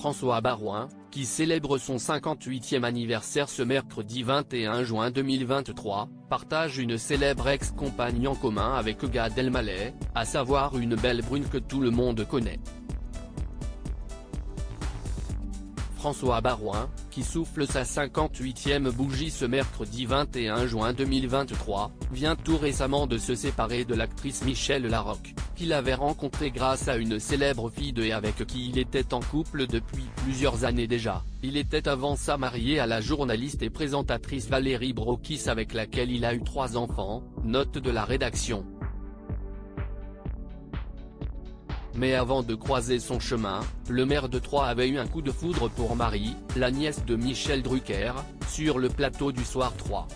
François Baroin, qui célèbre son 58e anniversaire ce mercredi 21 juin 2023, partage une célèbre ex-compagne en commun avec Gad Elmaleh, à savoir une belle brune que tout le monde connaît. François Baroin, qui souffle sa 58e bougie ce mercredi 21 juin 2023, vient tout récemment de se séparer de l'actrice Michèle Larocque, qu'il avait rencontrée grâce à une célèbre fille et avec qui il était en couple depuis plusieurs années déjà. Il était avant ça marié à la journaliste et présentatrice Valérie Brokis avec laquelle il a eu 3 enfants, note de la rédaction. Mais avant de croiser son chemin, le maire de Troyes avait eu un coup de foudre pour Marie, la nièce de Michel Drucker, sur le plateau du Soir 3.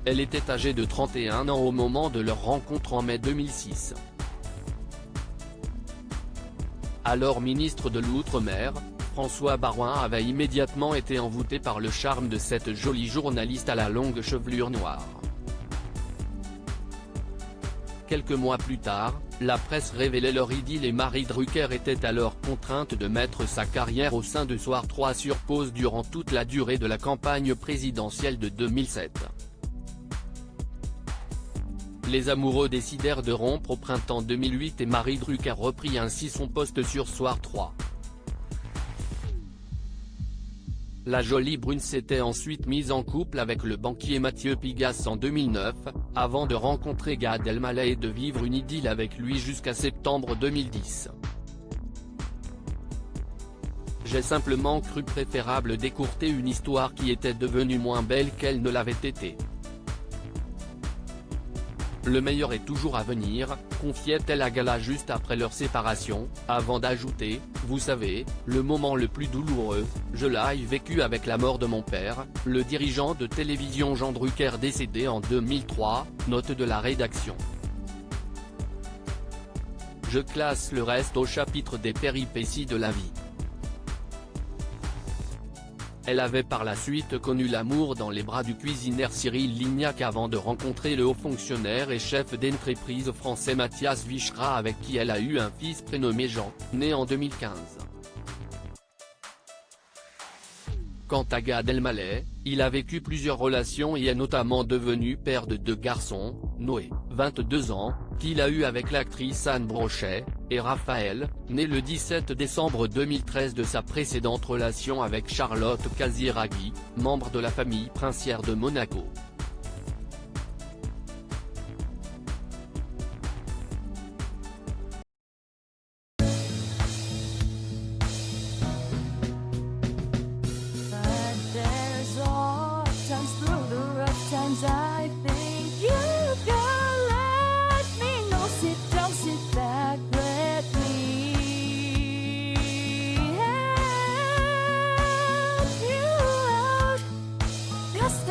Elle était âgée de 31 ans au moment de leur rencontre en mai 2006. Alors ministre de l'Outre-mer, François Baroin avait immédiatement été envoûté par le charme de cette jolie journaliste à la longue chevelure noire. Quelques mois plus tard, la presse révélait leur idylle et Marie Drucker était alors contrainte de mettre sa carrière au sein de Soir 3 sur pause durant toute la durée de la campagne présidentielle de 2007. Les amoureux décidèrent de rompre au printemps 2008 et Marie Drucker reprit ainsi son poste sur Soir 3. La jolie brune s'était ensuite mise en couple avec le banquier Mathieu Pigasse en 2009, avant de rencontrer Gad Elmaleh et de vivre une idylle avec lui jusqu'à septembre 2010. J'ai simplement cru préférable d'écourter une histoire qui était devenue moins belle qu'elle ne l'avait été. Le meilleur est toujours à venir, confiait-elle à Gala juste après leur séparation, avant d'ajouter, vous savez, le moment le plus douloureux, je l'ai vécu avec la mort de mon père, le dirigeant de télévision Jean Drucker décédé en 2003, note de la rédaction. Je classe le reste au chapitre des péripéties de la vie. Elle avait par la suite connu l'amour dans les bras du cuisinier Cyril Lignac avant de rencontrer le haut fonctionnaire et chef d'entreprise français Mathias Vichra avec qui elle a eu un fils prénommé Jean, né en 2015. Quant à Gad Elmaleh, il a vécu plusieurs relations et est notamment devenu père de 2 garçons, Noé, 22 ans, qu'il a eu avec l'actrice Anne Brochet, et Raphaël, né le 17 décembre 2013 de sa précédente relation avec Charlotte Casiraghi, membre de la famille princière de Monaco. I think you can let me know. Sit down, sit back, let me help you out. Just